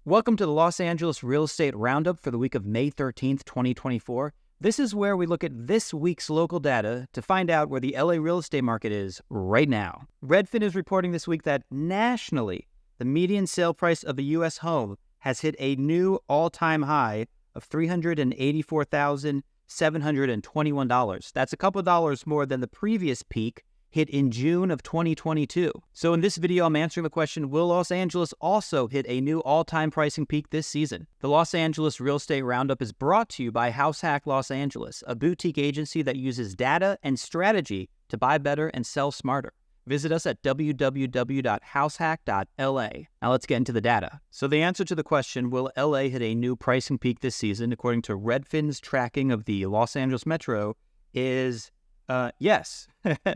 Welcome to the Los Angeles Real Estate Roundup for the week of May 13th, 2024. This is where we look at this week's local data to find out where the LA real estate market is right now. Redfin is reporting this week that nationally, the median sale price of a U.S. home has hit a new all-time high of $384,721. That's a couple of dollars more than the previous peak hit in June of 2022. So in this video, I'm answering the question, will Los Angeles also hit a new all-time pricing peak this season? The Los Angeles Real Estate Roundup is brought to you by HouseHack Los Angeles, a boutique agency that uses data and strategy to buy better and sell smarter. Visit us at www.househack.la. Now let's get into the data. So the answer to the question, will LA hit a new pricing peak this season, according to Redfin's tracking of the Los Angeles Metro, is yes,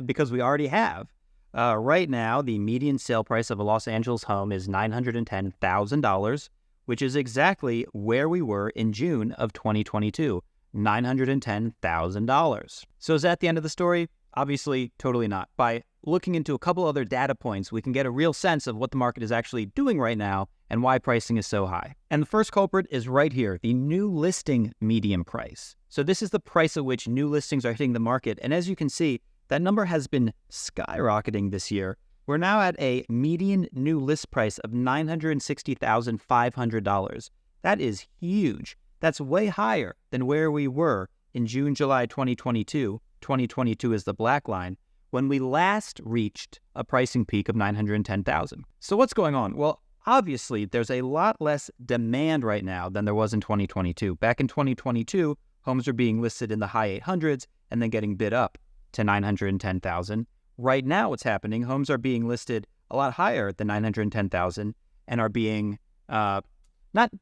because we already have. Right now, the median sale price of a Los Angeles home is $910,000, which is exactly where we were in June of 2022, $910,000. So is that the end of the story? Obviously, totally not. By looking into a couple other data points, we can get a real sense of what the market is actually doing right now and why pricing is so high. And the first culprit is right here, the new listing median price. So this is the price at which new listings are hitting the market. And as you can see, that number has been skyrocketing this year. We're now at a median new list price of $960,500. That is huge. That's way higher than where we were in June, July 2022. 2022 is the black line, when we last reached a pricing peak of $910,000. So what's going on? Well, obviously, there's a lot less demand right now than there was in 2022. Back in 2022, homes are being listed in the high 800s and then getting bid up to $910,000. Right now, what's happening, homes are being listed a lot higher than $910,000 and are being not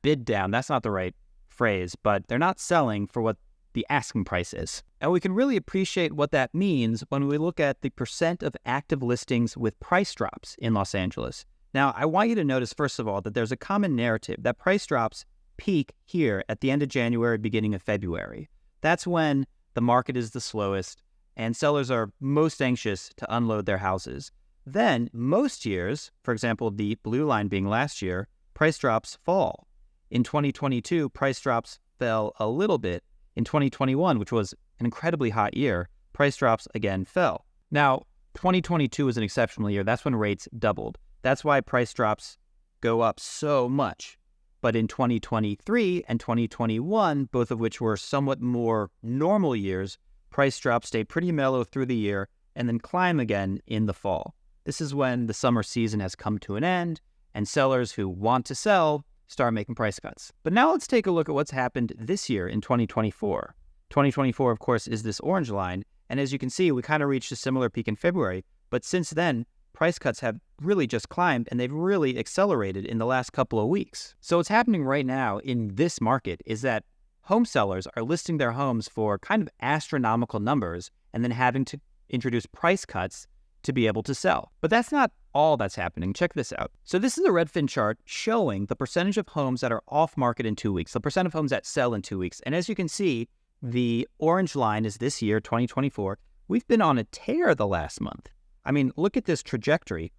bid down, that's not the right phrase, but they're not selling for what the asking price is. And we can really appreciate what that means when we look at the percent of active listings with price drops in Los Angeles. Now, I want you to notice, first of all, that there's a common narrative that price drops peak here at the end of January, beginning of February. That's when the market is the slowest and sellers are most anxious to unload their houses. Then, most years, for example, the blue line being last year, price drops fall. In 2022, price drops fell a little bit. In 2021, which was an incredibly hot year, price drops again fell. Now, 2022 was an exceptional year. That's when rates doubled. That's why price drops go up so much. But in 2023 and 2021, both of which were somewhat more normal years, price drops stayed pretty mellow through the year and then climb again in the fall. This is when the summer season has come to an end and sellers who want to sell start making price cuts. But now let's take a look at what's happened this year in 2024. 2024, of course, is this orange line. And as you can see, we kind of reached a similar peak in February. But since then, price cuts have really just climbed and they've really accelerated in the last couple of weeks. So what's happening right now in this market is that home sellers are listing their homes for kind of astronomical numbers and then having to introduce price cuts to be able to sell. But that's not all that's happening. Check this out. So this is a Redfin chart showing the percentage of homes that are off market in 2 weeks, the percent of homes that sell in 2 weeks. And as you can see, the orange line is this year, 2024. We've been on a tear the last month. I mean, look at this trajectory.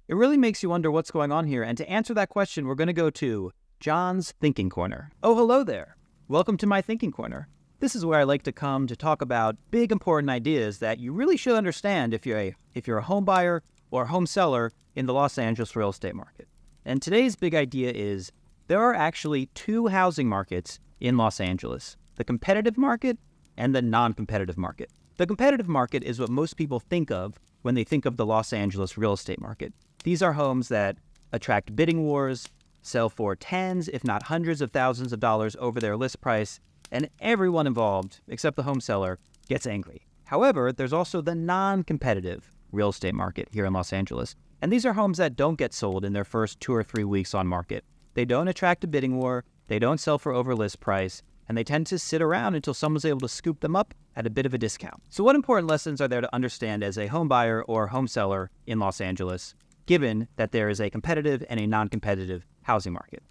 It really makes you wonder what's going on here. And to answer that question, we're going to go to Jon's Thinking Corner. Oh, hello there. Welcome to my Thinking Corner. This is where I like to come to talk about big, important ideas that you really should understand if you're a home buyer or a home seller in the Los Angeles real estate market. And today's big idea is there are actually two housing markets in Los Angeles, the competitive market and the non-competitive market. The competitive market is what most people think of when they think of the Los Angeles real estate market. These are homes that attract bidding wars, sell for tens, if not hundreds of thousands of dollars over their list price, and everyone involved, except the home seller, gets angry. However, there's also the non-competitive real estate market here in Los Angeles. And these are homes that don't get sold in their first 2 or 3 weeks on market. They don't attract a bidding war, they don't sell for over list price, and they tend to sit around until someone's able to scoop them up at a bit of a discount. So what important lessons are there to understand as a home buyer or home seller in Los Angeles, given that there is a competitive and a non-competitive housing market?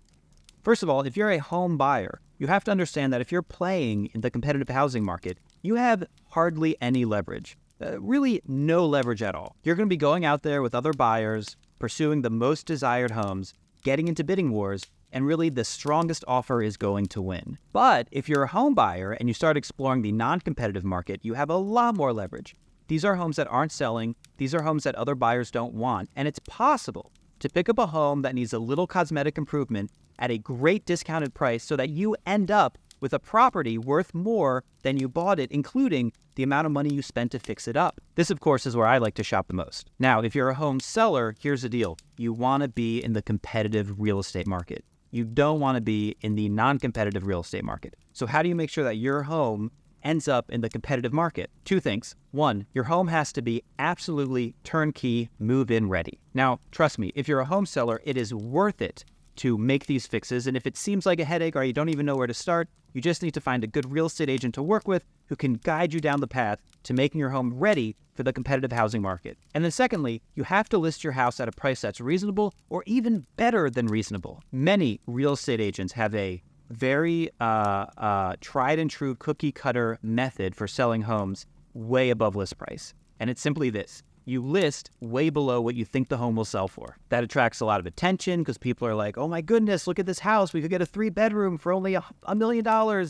First of all, if you're a home buyer, you have to understand that if you're playing in the competitive housing market, you have hardly any leverage. Really no leverage at all. You're going to be going out there with other buyers, pursuing the most desired homes, getting into bidding wars, and really the strongest offer is going to win. But if you're a home buyer and you start exploring the non-competitive market, you have a lot more leverage. These are homes that aren't selling. These are homes that other buyers don't want. And it's possible to pick up a home that needs a little cosmetic improvement at a great discounted price so that you end up with a property worth more than you bought it, including the amount of money you spent to fix it up. This, of course, is where I like to shop the most. Now, if you're a home seller, here's the deal. You want to be in the competitive real estate market. You don't want to be in the non-competitive real estate market. So how do you make sure that your home ends up in the competitive market? Two things. One, your home has to be absolutely turnkey, move-in ready. Now, trust me, if you're a home seller, it is worth it to make these fixes. And if it seems like a headache or you don't even know where to start, you just need to find a good real estate agent to work with who can guide you down the path to making your home ready for the competitive housing market. And then secondly, you have to list your house at a price that's reasonable or even better than reasonable. Many real estate agents have a very tried and true cookie cutter method for selling homes way above list price. And it's simply this. You list way below what you think the home will sell for. That attracts a lot of attention because people are like, oh my goodness, look at this house. We could get a 3-bedroom for only $1 million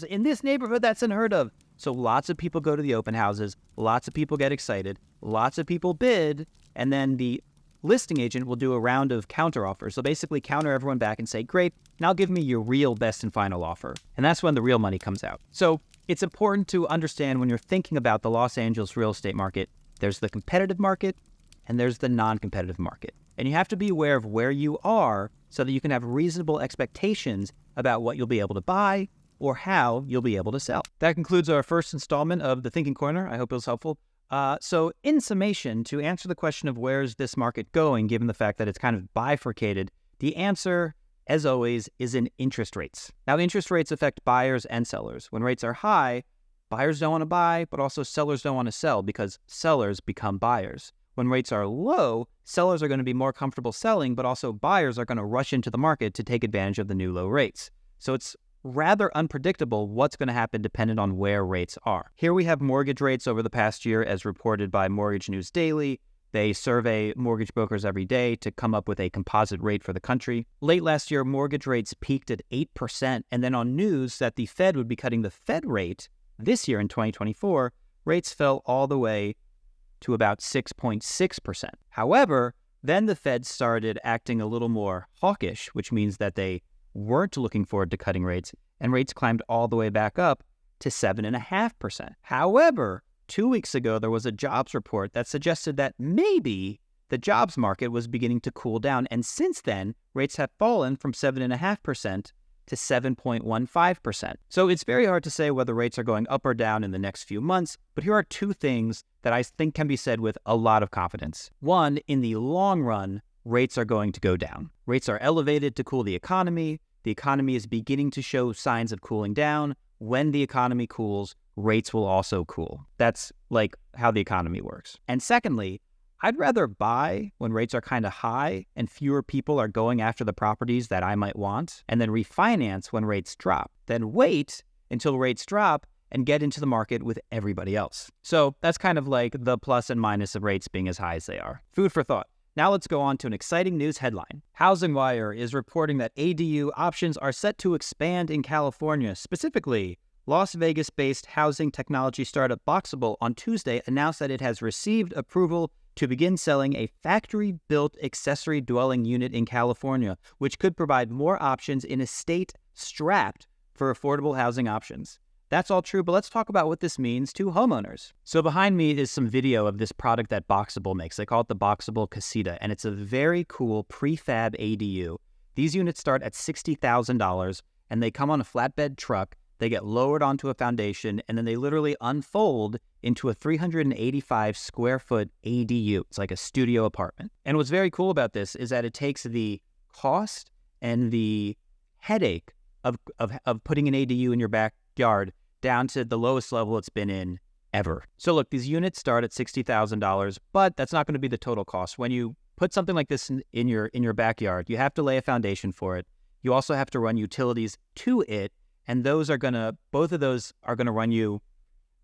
in this neighborhood that's unheard of. So lots of people go to the open houses. Lots of people get excited. Lots of people bid. And then the listing agent will do a round of counter offers. So basically counter everyone back and say, great, now give me your real best and final offer. And that's when the real money comes out. So it's important to understand when you're thinking about the Los Angeles real estate market, there's the competitive market and there's the non-competitive market. And you have to be aware of where you are so that you can have reasonable expectations about what you'll be able to buy or how you'll be able to sell. That concludes our first installment of the Thinking Corner. I hope it was helpful. So in summation, to answer the question of where's this market going, given the fact that it's kind of bifurcated, the answer, as always, is in interest rates. Now, interest rates affect buyers and sellers. When rates are high, buyers don't want to buy, but also sellers don't want to sell because sellers become buyers. When rates are low, sellers are going to be more comfortable selling, but also buyers are going to rush into the market to take advantage of the new low rates. So it's rather unpredictable what's going to happen dependent on where rates are. Here we have mortgage rates over the past year as reported by Mortgage News Daily. They survey mortgage brokers every day to come up with a composite rate for the country. Late last year, mortgage rates peaked at 8%, and then on news that the Fed would be cutting the Fed rate this year in 2024, rates fell all the way to about 6.6%. However, then the Fed started acting a little more hawkish, which means that they weren't looking forward to cutting rates, and rates climbed all the way back up to 7.5%. However, 2 weeks ago, there was a jobs report that suggested that maybe the jobs market was beginning to cool down, and since then, rates have fallen from 7.5% to 7.15%. So it's very hard to say whether rates are going up or down in the next few months, but here are two things that I think can be said with a lot of confidence. One, in the long run, rates are going to go down. Rates are elevated to cool the economy. The economy is beginning to show signs of cooling down. When the economy cools, rates will also cool. That's like how the economy works. And secondly, I'd rather buy when rates are kind of high and fewer people are going after the properties that I might want, and then refinance when rates drop, than wait until rates drop and get into the market with everybody else. So that's kind of like the plus and minus of rates being as high as they are. Food for thought. Now let's go on to an exciting news headline. Housing Wire is reporting that ADU options are set to expand in California. Specifically, Las Vegas-based housing technology startup Boxable on Tuesday announced that it has received approval to begin selling a factory-built accessory dwelling unit in California, which could provide more options in a state strapped for affordable housing options. That's all true, but let's talk about what this means to homeowners. So behind me is some video of this product that Boxable makes. They call it the Boxable Casita, and it's a very cool prefab ADU. These units start at $60,000, and they come on a flatbed truck. They get lowered onto a foundation, and then they literally unfold into a 385 square foot ADU. It's like a studio apartment. And what's very cool about this is that it takes the cost and the headache of putting an ADU in your backyard down to the lowest level it's been in ever. So look, these units start at $60,000, but that's not going to be the total cost. When you put something like this in your backyard, you have to lay a foundation for it. You also have to run utilities to it, and both of those are going to run you,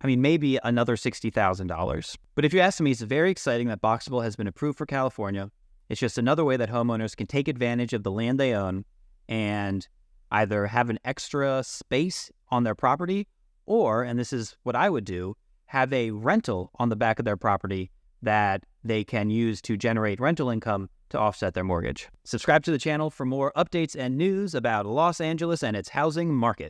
maybe another $60,000. But if you ask me, it's very exciting that Boxable has been approved for California. It's just another way that homeowners can take advantage of the land they own and either have an extra space on their property or, and this is what I would do, have a rental on the back of their property that they can use to generate rental income to offset their mortgage. Subscribe to the channel for more updates and news about Los Angeles and its housing market.